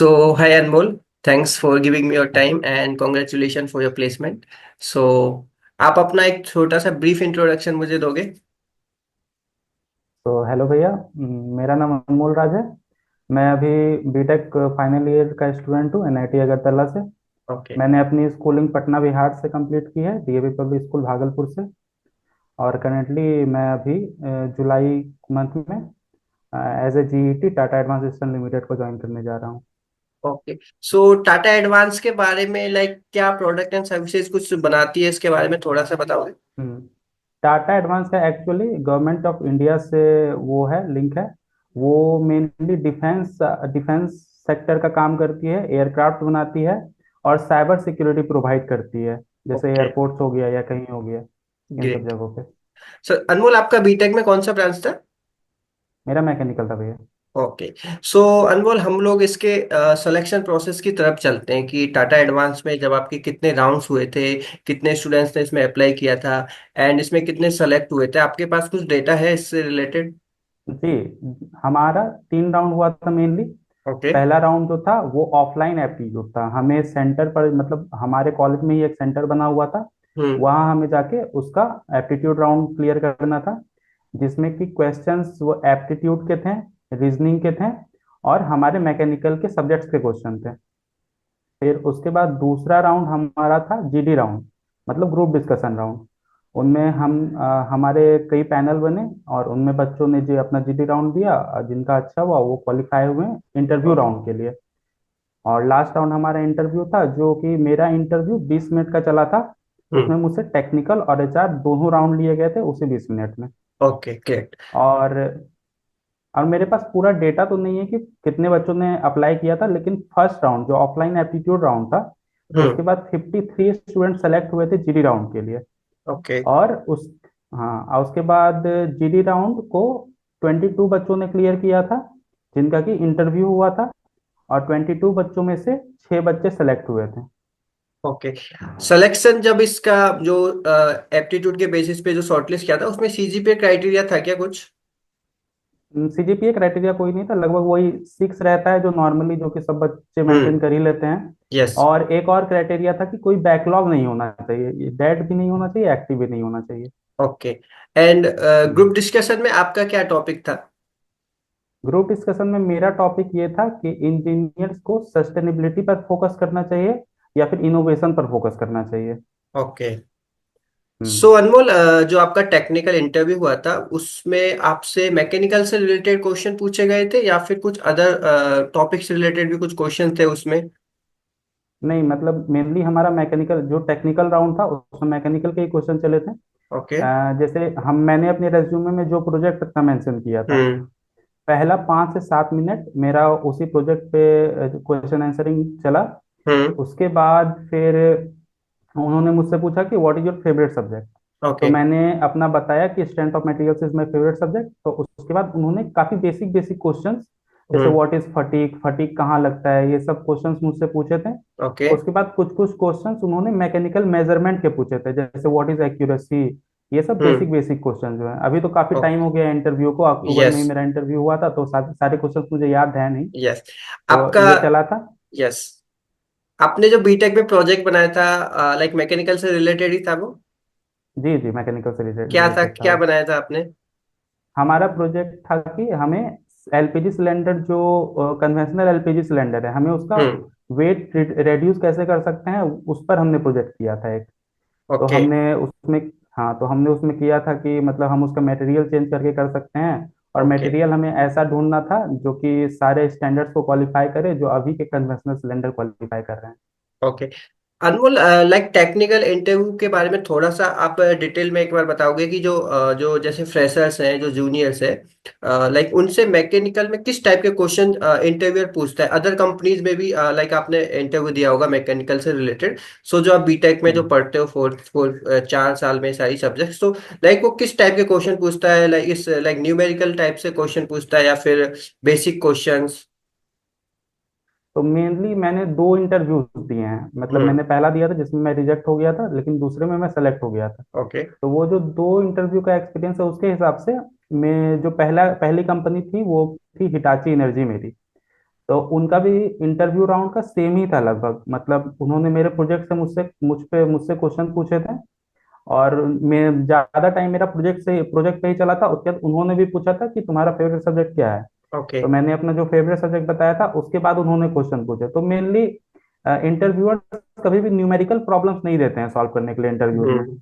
So, hi Anmol, thanks for giving me your time and congratulations for your placement. So, आप अपना एक छोटा सा ब्रीफ इंट्रोडक्शन मुझे दोगे? तो हेलो भैया। मेरा नाम अनमोल राज है। मैं अभी बीटेक फाइनल ईयर का स्टूडेंट हूँ एनआईटी अगरतला से। ओके। मैंने अपनी स्कूलिंग पटना बिहार से कंप्लीट की है, डीएवी पब्लिक स्कूल भागलपुर से। और करेंटली मैं अभी जुलाई मंथ में as a GET Tata advance system limited को ज्वाइन करने जा रहा हूँ। ओके। सो टाटा एडवांस के बारे में क्या प्रोडक्ट एंड सर्विसेज कुछ बनाती है, इसके बारे में थोड़ा सा बताओगे? हम्म, टाटा एडवांस का एक्चुअली गवर्नमेंट ऑफ इंडिया से वो है, लिंक है। वो मेनली डिफेंस डिफेंस सेक्टर का काम करती है, एयरक्राफ्ट बनाती है और साइबर सिक्योरिटी प्रोवाइड करती है, जैसे ओके। एयरपोर्ट्स हो गया या कहीं हो गया, इन सब ग्रेट। जगहों पे। सर अनमोल, आपका बीटेक में कौन सा ब्रांच था? मेरा मैकेनिकल था भैया। ओके। सो अनमोल, हम लोग इसके सिलेक्शन प्रोसेस की तरफ चलते हैं कि टाटा एडवांस में जब आपके कितने राउंड्स हुए थे, कितने स्टूडेंट्स ने इसमें अप्लाई किया था एंड इसमें कितने सेलेक्ट हुए थे, आपके पास कुछ डेटा है इससे रिलेटेड? जी, हमारा 3 राउंड हुआ था मेनली। ओके। पहला राउंड जो था वो ऑफलाइन एप्टीट्यूड था, हमें सेंटर पर, मतलब हमारे कॉलेज में ही एक सेंटर बना हुआ था। हम्म। वहाँ हमें जाके उसका एप्टीट्यूड राउंड क्लियर करना था, जिसमें कि क्वेश्चंस वो एप्टीट्यूड के थे, रीजनिंग के थे और हमारे मैकेनिकल के सब्जेक्ट्स के क्वेश्चन थे। फिर उसके बाद दूसरा राउंड हमारा था जीडी राउंड, मतलब ग्रुप डिस्कशन राउंड। उनमें हमारे कई पैनल बने और उनमें बच्चों ने जो अपना जीडी राउंड दिया, जिनका अच्छा हुआ वो क्वालिफाई हुए इंटरव्यू ओके। राउंड के लिए। और लास्ट राउंड हमारा इंटरव्यू था, जो कि मेरा इंटरव्यू 20 मिनट का चला था। हम्म। उसमें मुझसे टेक्निकल और एचआर दोनों राउंड लिए गए थे उसी 20 मिनट में। Okay, great. और और मेरे पास पूरा डेटा तो नहीं है कि कितने बच्चों ने अप्लाई किया था, लेकिन फर्स्ट राउंड जो ऑफलाइन एप्टीट्यूड राउंड था, हम्म। उसके बाद 53 स्टूडेंट सेलेक्ट हुए थे जीडी राउंड के लिए। ओके। और उस हाँ, और उसके बाद जीडी राउंड को 22 बच्चों ने क्लियर किया था, जिनका कि इंटरव्यू हुआ था। और 22 बच्चों में से 6 बच्चे सेलेक्ट हुए थे। ओके। सिलेक्शन जब इसका जो एप्टीट्यूड के बेसिस पे जो शॉर्टलिस्ट किया था, उसमें सीजीपीए क्राइटेरिया था क्या कुछ? सीजीपीए क्राइटेरिया कोई नहीं था, लगभग वही 6 रहता है जो नॉर्मली, जो कि सब बच्चे मेंटेन हम्म। कर ही लेते हैं। यस। और एक और क्राइटेरिया था कि कोई बैकलॉग नहीं होना चाहिए, डेड भी नहीं होना चाहिए, एक्टिव भी नहीं होना चाहिए। Okay. And group hmm. Discussion में आपका क्या टॉपिक था? ग्रुप डिस्कशन में मेरा टॉपिक ये था कि इंजीनियर्स को सस्टेनेबिलिटी पर फोकस करना चाहिए या फिर इनोवेशन पर फोकस करना चाहिए। ओके। हम्म। सो अनमोल, जो आपका टेक्निकल इंटरव्यू हुआ था उसमें आपसे मैकेनिकल से रिलेटेड क्वेश्चन पूछे गए थे या फिर कुछ अदर टॉपिक से रिलेटेड भी कुछ क्वेश्चन थे उसमें? नहीं, मतलब मेनली हमारा मैकेनिकल, जो टेक्निकल राउंड था उसमें मैकेनिकल के ही क्वेश्चन चले थे। ओके। जैसे मैंने अपने रेज्यूमे में जो प्रोजेक्ट का मेंशन किया था, हम्म। पहला 5 से 7 मिनट मेरा उसी प्रोजेक्ट पे क्वेश्चन आंसरिंग चला। हम्म। उसके बाद फिर उन्होंने मुझसे पूछा कि what is your favourite subject. तो ओके। मैंने अपना बताया कि strength of materials is my favourite subject. तो उसके बाद उन्होंने काफी बेसिक बेसिक क्वेश्चंस, जैसे हम्म। व्हाट इज फटीग, फटीग कहाँ लगता है, ये सब क्वेश्चंस मुझसे पूछे थे। ओके। उसके बाद कुछ कुछ क्वेश्चंस उन्होंने मैकेनिकल मेजरमेंट के पूछे थे, जैसे व्हाट इज एक्यूरेसी। ये सब बेसिक हम्म। बेसिक क्वेश्चन जो है, अभी तो काफी टाइम ओके। हो गया इंटरव्यू को, अक्टूबर में यस। ही मेरा इंटरव्यू हुआ था, तो सारे क्वेश्चंस मुझे याद है नहीं। यस। आपका। तो ये चला था। यस। आपने जो बीटेक में प्रोजेक्ट बनाया था, मैकेनिकल से रिलेटेड ही था वो? जी जी, मैकेनिकल से क्या था, रिलेटेड था क्या वो। बनाया था आपने? हमारा प्रोजेक्ट था कि हमें एलपीजी सिलेंडर, जो कन्वेंशनल एलपीजी सिलेंडर है, हमें उसका हम्म। वेट रिड्यूस कैसे कर सकते हैं, उस पर हमने प्रोजेक्ट किया था एक। तो ओके। हमने उसमें हाँ, तो हमने उसमें किया था कि मतलब हम उसका मटेरियल चेंज करके कर सकते हैं। और ओके। मटेरियल हमें ऐसा ढूंढना था जो कि सारे स्टैंडर्ड्स को क्वालिफाई करे, जो अभी के कन्वेंशनल सिलेंडर क्वालिफाई कर रहे हैं। ओके। अनमोल, टेक्निकल इंटरव्यू के बारे में थोड़ा सा आप डिटेल में एक बार बताओगे कि जो जैसे फ्रेशर्स हैं, जो जूनियर्स हैं, उनसे मैकेनिकल में किस टाइप के क्वेश्चन इंटरव्यूअर पूछता है? अदर कंपनीज में भी आपने इंटरव्यू दिया होगा मैकेनिकल से रिलेटेड। सो जो आप बीटेक में जो हम्म। पढ़ते हो, 4 साल में सारी सब्जेक्ट्स, तो वो किस टाइप के क्वेश्चन पूछता है? न्यूमेरिकल टाइप से क्वेश्चन पूछता है या फिर बेसिक क्वेश्चंस? तो मेनली मैंने 2 इंटरव्यूज दिए हैं, मतलब हम्म। मैंने पहला दिया था जिसमें मैं रिजेक्ट हो गया था, लेकिन दूसरे में मैं सेलेक्ट हो गया था। ओके। तो वो जो 2 इंटरव्यू का एक्सपीरियंस है उसके हिसाब से, मैं जो पहली कंपनी थी वो थी हिटाची एनर्जी मेरी। तो उनका भी इंटरव्यू राउंड का सेम ही था लगभग, मतलब उन्होंने मेरे प्रोजेक्ट से मुझसे क्वेश्चन पूछे थे। और मैं ज्यादा टाइम मेरा प्रोजेक्ट पे ही चला था। उसके बाद उन्होंने भी पूछा था कि तुम्हारा फेवरेट सब्जेक्ट क्या है। ओके। तो मैंने अपना जो फेवरेट सब्जेक्ट बताया था, उसके बाद उन्होंने क्वेश्चन पूछे। तो मेनली इंटरव्यूअर कभी भी न्यूमेरिकल प्रॉब्लम्स नहीं देते हैं सॉल्व करने के लिए इंटरव्यूज में। हम्म।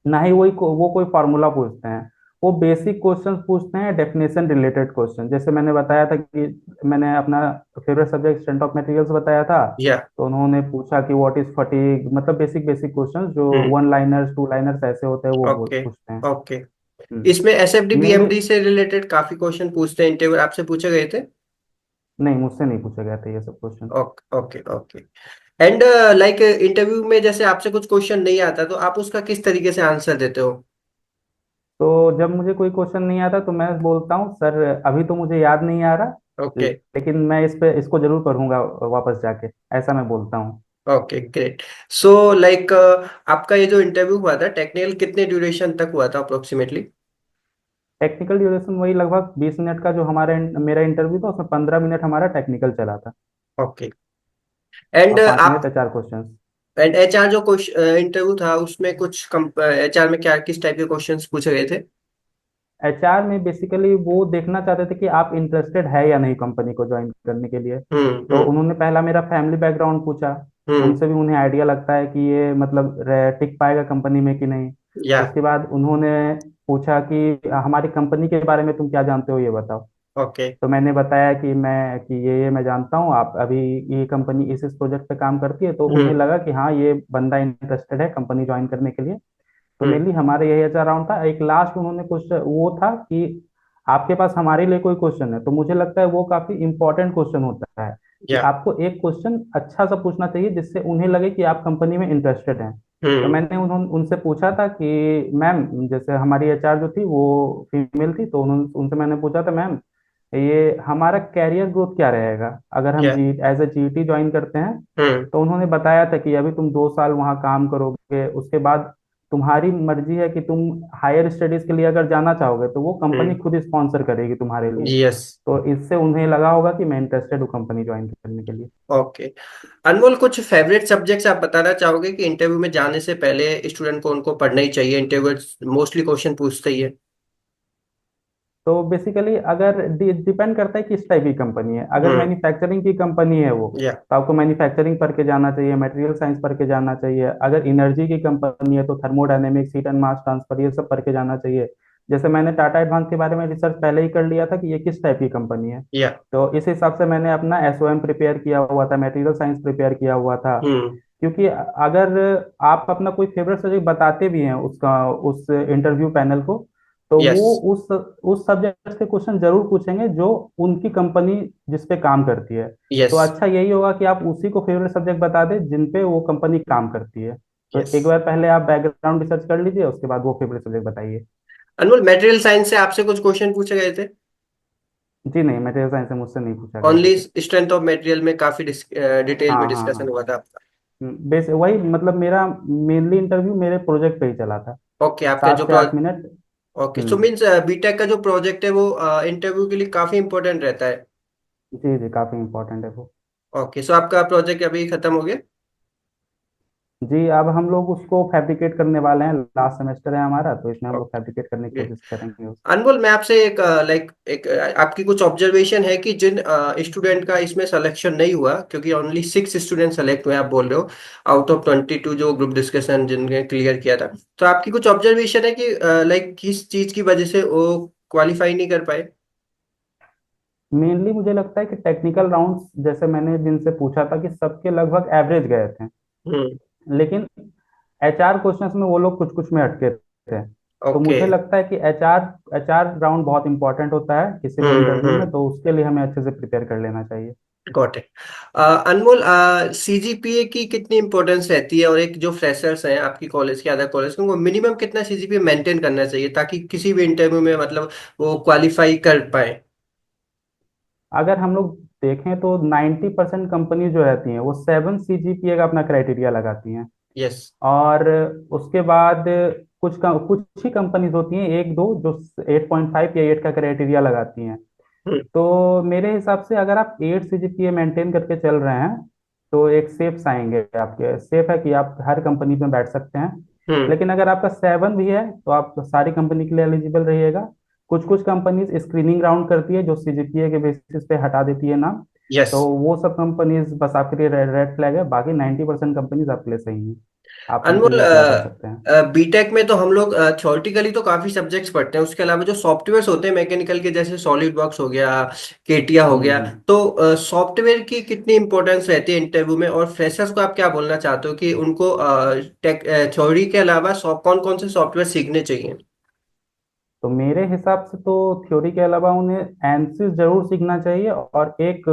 ना ही वो कोई फार्मूला पूछते हैं। वो बेसिक क्वेश्चंस पूछते हैं, डेफिनेशन रिलेटेड क्वेश्चन। जैसे मैंने बताया था कि मैंने अपना favourite subject strength of materials बताया था। या। तो उन्होंने पूछा कि व्हाट इज फटीग, मतलब बेसिक बेसिक क्वेश्चंस जो हम्म। वन लाइनर्स टू लाइनर्स ऐसे होते हैं वो ओके। पूछते हैं। ओके। इसमें एसएफडी मेनली बीएमडी से रिलेटेड काफी क्वेश्चन पूछते हैं, इंटरव्यू आपसे पूछे गए थे? नहीं, मुझसे नहीं पूछे गए थे ये सब question. Okay okay okay. And like interview में जैसे आपसे कुछ क्वेश्चन नहीं आता तो आप उसका किस तरीके से आंसर देते हो? तो जब मुझे कोई क्वेश्चन नहीं आता तो मैं बोलता हूँ सर अभी तो मुझे याद नहीं आ रहा, ओके। लेकिन मैं इसको जरूर पढ़ूंगा वापस जाके, ऐसा मैं बोलता हूँ। Okay great. सो लाइक आपका ये जो इंटरव्यू हुआ था टेक्निकल कितने ड्यूरेशन तक हुआ था अप्रोक्सीमेटली? टेक्निकल ड्यूरेशन वही लगभग 20 मिनट का, जो मेरा इंटरव्यू था उसमें 15 मिनट हमारा टेक्निकल चला था। ओके। एंड और 5 मिनट आप एचआर क्वेश्चंस। एंड एचआर जो इंटरव्यू था उसमें कुछ एचआर में क्या किस टाइप के क्वेश्चंस पूछे गए थे? एचआर में बेसिकली वो देखना चाहते थे कि आप इंटरेस्टेड है या नहीं कंपनी को ज्वाइन करने के लिए। तो हम्म। उन्होंने पहला मेरा फैमिली बैकग्राउंड पूछा। हम्म। उनसे भी उन्हें आइडिया लगता है कि ये मतलब टिक पाएगा कंपनी में कि नहीं। या। उसके बाद उन्होंने पूछा कि हमारी कंपनी के बारे में तुम क्या जानते हो, ये बताओ। ओके। तो मैंने बताया कि ये मैं जानता हूँ, आप अभी ये कंपनी इस प्रोजेक्ट पे काम करती है। तो उन्हें हम्म। लगा कि हाँ, ये बंदा इंटरेस्टेड है कंपनी ज्वाइन करने के लिए। तो हम्म। मेनली हमारे यही एचआर राउंड था। एक लास्ट उन्होंने क्वेश्चन वो था कि आपके पास हमारे लिए कोई क्वेश्चन है। तो मुझे लगता है वो काफी इंपॉर्टेंट क्वेश्चन होता है कि या। आपको एक क्वेश्चन अच्छा सा पूछना चाहिए जिससे उन्हें लगे कि आप कंपनी में इंटरेस्टेड हैं। तो हम्म। मैंने उनसे पूछा था कि मैम, जैसे हमारी एचआर जो थी वो फीमेल थी, तो उन्होंने उनसे मैंने पूछा था मैम, ये हमारा कैरियर ग्रोथ क्या रहेगा अगर हम या। जी एज ए जीटी ज्वाइन करते हैं। हम्म। तो उन्होंने बताया था कि अभी तुम 2 साल वहाँ काम करोगे, उसके बाद तुम्हारी मर्जी है कि तुम हायर स्टडीज के लिए अगर जाना चाहोगे तो वो कंपनी हम्म। खुद स्पॉन्सर करेगी तुम्हारे लिए। यस। तो इससे उन्हें लगा होगा कि मैं इंटरेस्टेड हूँ कंपनी ज्वाइन करने के लिए। ओके। अनमोल, कुछ फेवरेट सब्जेक्ट्स आप बताना चाहोगे कि इंटरव्यू में जाने से पहले स्टूडेंट को उनको पढ़ना ही चाहिए? इंटरव्यू मोस्टली क्वेश्चन पूछते ही है। तो बेसिकली अगर डिपेंड करता है किस टाइप की कंपनी है। अगर हम्म। मैन्युफैक्चरिंग की कंपनी है वो, या। तो आपको मैन्युफैक्चरिंग पढ़ के जाना चाहिए, मटेरियल साइंस पढ़ के जाना चाहिए। अगर एनर्जी की कंपनी है तो thermodynamics, heat and mass transfer, ये सब पढ़ के जाना चाहिए। जैसे मैंने टाटा एडवांस के बारे में रिसर्च पहले ही कर लिया था कि ये किस टाइप की कंपनी है। या। तो इस हिसाब से मैंने अपना एसओएम प्रिपेयर किया हुआ था, मटेरियल साइंस प्रिपेयर किया हुआ था। हम्म। क्योंकि अगर आप अपना कोई फेवरेट सब्जेक्ट बताते भी हैं उसका उस इंटरव्यू पैनल को, तो यस। वो उस सब्जेक्ट से क्वेश्चन जरूर पूछेंगे जो उनकी कंपनी जिस पे काम करती है। यस। तो अच्छा यही होगा कि आप उसी को फेवरेट सब्जेक्ट बता दें जिन पे वो कंपनी काम करती है। तो यस। एक बार पहले आप बैकग्राउंड रिसर्च कर लीजिए, उसके बाद वो फेवरेट सब्जेक्ट बताइए। अनमोल, मटेरियल साइंस से आपसे कुछ क्वेश्चन पूछे गए थे? जी नहीं, मटेरियल साइंस से मुझसे नहीं पूछा गया था ओनली कुछ। स्ट्रेंथ ऑफ मटेरियल में काफी डिटेल में हाँ हाँ डिस्कशन हाँ। हुआ था आपका? बेस वही, मतलब मेरा मेनली इंटरव्यू मेरे प्रोजेक्ट पे ही चला था। ओके। आपके जो 7 से 8 मिनट। ओके, सो हम्म। मीन्स बीटेक का जो प्रोजेक्ट है वो इंटरव्यू के लिए काफी इंपॉर्टेंट रहता है। जी जी, काफी इंपॉर्टेंट है वो। ओके, सो आपका प्रोजेक्ट अभी खत्म हो गया? जी, अब हम लोग उसको फैब्रिकेट करने वाले हैं। लास्ट सेमेस्टर है हमारा, तो इसमें हम लोग ओके फैब्रिकेट करने की ग्रेट। कोशिश करेंगे अनमोल, मैं आपसे एक आपकी कुछ ऑब्जर्वेशन है कि जिन स्टूडेंट का इसमें सिलेक्शन नहीं हुआ, क्योंकि ओनली 6 स्टूडेंट सेलेक्ट हुए आप बोल रहे हो, आउट ऑफ 22 जो ग्रुप डिस्कशन जिनने क्लियर किया था। तो आपकी कुछ ऑब्जर्वेशन है कि लाइक किस चीज की वजह से वो क्वालिफाई नहीं कर पाए? मेनली मुझे लगता है कि टेक्निकल राउंड्स, जैसे मैंने जिनसे पूछा था कि सबके लगभग एवरेज गए थे। हम्म। लेकिन एचआर क्वेश्चंस में वो लोग कुछ कुछ में अटके थे। तो ओके। मुझे लगता है कि एचआर एचआर राउंड बहुत इंपॉर्टेंट होता है किसी भी इंटरव्यू में, हम्म। तो उसके लिए हमें अच्छे से प्रिपेयर कर लेना चाहिए। Got it. अनमोल, सीजीपीए की कितनी इंपॉर्टेंस रहती है, और एक जो फ्रेशर्स हैं आपकी कॉलेज के अदर कॉलेज के, उनको मिनिमम कितना सीजीपीए मेंटेन करना चाहिए ताकि किसी भी इंटरव्यू में मतलब वो क्वालिफाई कर पाए? अगर हम लोग देखें तो 90% कंपनी जो रहती हैं वो 7 CGPA का अपना क्राइटेरिया लगाती हैं। यस। और उसके बाद कुछ ही कंपनीज होती हैं, एक दो, जो 8.5 या 8 का क्राइटेरिया लगाती हैं। हम्म। तो मेरे हिसाब से अगर आप 8 CGPA मेंटेन करके चल रहे हैं तो एक सेफ आएंगे आपके, सेफ है कि आप हर कंपनी में बैठ सकते हैं। हम्म। लेकिन अगर आपका 7 भी है तो आप सारी कंपनी के लिए एलिजिबल रहिएगा। कुछ कुछ कंपनीज स्क्रीनिंग राउंड करती है जो CGPA के बेसिस पे हटा देती है नाम। यस। तो वो सब कंपनीज बस आपके लिए रेड फ्लैग है, बाकी 90% कंपनीज आपके लिए सही है, आप उनके अनमोल, लिए अप्लाई कर सकते हैं। बीटेक में तो हम लोग थ्योरेटिकली तो काफी सब्जेक्ट्स पढ़ते हैं, उसके अलावा जो सॉफ्टवेयर्स होते हैं मैकेनिकल के, जैसे सॉलिड वर्क्स हो गया, केटिया हो गया, हम्म। तो सॉफ्टवेयर की कितनी इंपॉर्टेंस रहती है इंटरव्यू में? और फ्रेशर्स को आप क्या बोलना चाहते हो कि उनको टेक थ्योरी के अलावा कौन कौन से सॉफ्टवेयर सीखने चाहिए? तो मेरे हिसाब से तो थ्योरी के अलावा उन्हें एनसिस जरूर सीखना चाहिए, और एक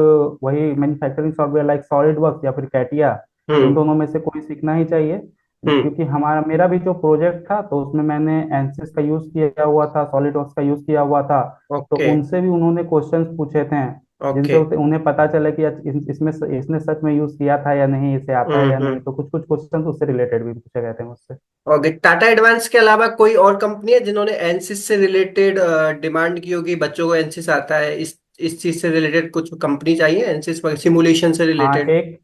वही manufacturing software like solid works या फिर कैटिया, इन हम्म। दोनों में से कोई सीखना ही चाहिए। हम्म। क्योंकि हमारा मेरा भी जो प्रोजेक्ट था तो उसमें मैंने एनसिस का यूज़ किया हुआ था, सॉलिड वर्क्स का यूज़ किया हुआ था। तो ओके। उनसे भी उन्होंने क्वेश्चंस पूछे थे जिनसे ओके। उन्हें पता चला कि इसमें इसने सच में यूज़ किया था या नहीं, इसे आता है या नहीं। हम्म। तो कुछ कुछ क्वेश्चन उससे रिलेटेड भी पूछे गए थे मुझसे। ओके, टाटा एडवांस के अलावा कोई और कंपनी है जिन्होंने एनसिस से रिलेटेड डिमांड की होगी, बच्चों को एनसिस आता है, इस चीज से रिलेटेड कुछ कंपनी चाहिए एनसिस सिमुलेशन से हाँ, रिलेटेड? एक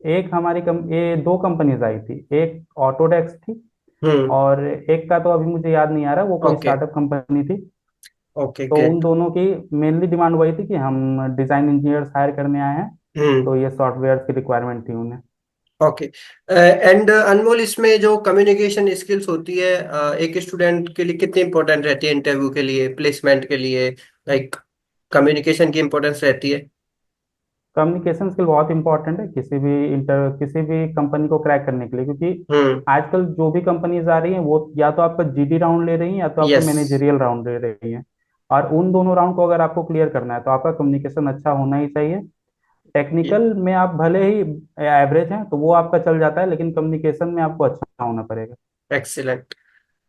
एक हमारी ये दो कंपनीज आई थी, एक ऑटोडेस्क थी हम्म। और एक का तो अभी मुझे याद नहीं आ रहा, वो कोई ओके। स्टार्टअप कंपनी थी। ओके, तो उन ग्रेट। दोनों की मेनली डिमांड वही थी कि हम डिजाइन इंजीनियर्स हायर करने आए हैं, हम्म। तो ये सॉफ्टवेयर की रिक्वायरमेंट थी उन्हें। ओके। एंड अनमोल, इसमें जो कम्युनिकेशन स्किल्स होती है एक स्टूडेंट के लिए कितनी इंपॉर्टेंट रहती है इंटरव्यू के लिए, प्लेसमेंट के लिए? लाइक कम्युनिकेशन की इंपॉर्टेंस रहती है? कम्युनिकेशन स्किल बहुत इंपॉर्टेंट है किसी भी कंपनी को क्रैक करने के लिए, क्योंकि हम्म। आजकल जो भी कंपनीज आ रही हैं वो या तो आपका GD राउंड ले रही हैं या तो आपका यस। मैनेजरियल राउंड ले रही हैं। और उन दोनों राउंड को अगर आपको क्लियर करना है तो आपका कम्युनिकेशन अच्छा होना ही चाहिए। टेक्निकल में आप भले ही एवरेज हैं तो वो आपका चल जाता है, लेकिन कम्युनिकेशन में आपको अच्छा होना पड़ेगा। एक्सीलेंट।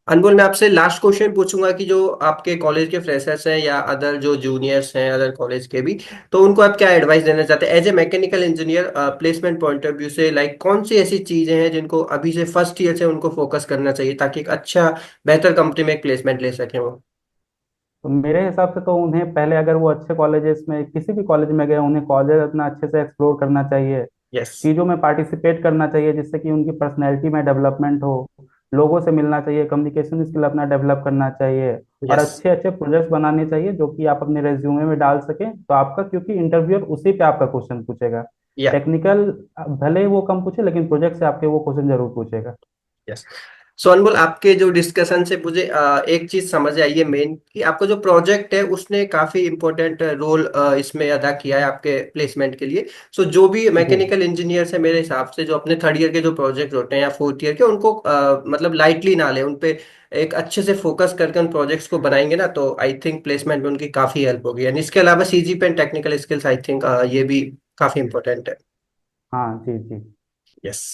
अनमोल, मैं आपसे लास्ट क्वेश्चन पूछूंगा कि जो आपके कॉलेज के फ्रेशर्स हैं या अदर जो जूनियर्स हैं अदर कॉलेज के भी, तो उनको आप क्या एडवाइस देना चाहते हैं as a mechanical engineer placement point of view से? लाइक कौन सी ऐसी चीजें हैं जिनको अभी से फर्स्ट ईयर से उनको फोकस करना चाहिए ताकि एक अच्छा बेहतर कंपनी में एक प्लेसमेंट ले सकें वो? तो मेरे हिसाब से तो उन्हें पहले, अगर वो अच्छे कॉलेजेस में किसी भी कॉलेज में गए, उन्हें कॉलेज अपना अच्छे से एक्सप्लोर करना चाहिए, यस। चीज़ों में पार्टिसिपेट करना चाहिए जिससे कि उनकी पर्सनैलिटी में डेवलपमेंट हो, लोगों से मिलना चाहिए, कम्युनिकेशन स्किल अपना डेवलप करना चाहिए, और यस। अच्छे अच्छे प्रोजेक्ट्स बनाने चाहिए जो कि आप अपने रेज्यूमे में डाल सकें। तो आपका, क्योंकि इंटरव्यूअर उसी पे आपका क्वेश्चन पूछेगा, या। टेक्निकल भले ही वो कम पूछे लेकिन प्रोजेक्ट से आपके वो क्वेश्चन जरूर पूछेगा। यस। सो अनमोल, आपके जो डिस्कशन से मुझे एक चीज समझ आई है मेन, कि आपका जो प्रोजेक्ट है उसने काफी इंपॉर्टेंट रोल इसमें अदा किया है आपके प्लेसमेंट के लिए। सो जो भी जी। मैकेनिकल इंजीनियर्स है मेरे हिसाब से, जो अपने थर्ड ईयर के जो प्रोजेक्ट होते हैं या फोर्थ ईयर के, उनको मतलब लाइटली ना ले, उन पे एक अच्छे से फोकस करके उन प्रोजेक्ट्स को बनाएंगे ना, तो आई थिंक प्लेसमेंट में उनकी काफी हेल्प होगी। एंड इसके अलावा CGP and technical skills, I think ये भी काफी इंपॉर्टेंट है। हाँ जी जी। Yes.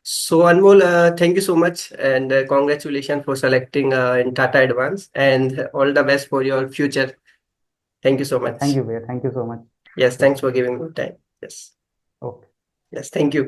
So Anmol, thank you so much, and congratulations for selecting in Tata Advance, and all the best for your future. Thank you so thank much. You भैया, thank you so much. Yes, thanks yes. for giving me time. Yes. Okay. Yes, thank you.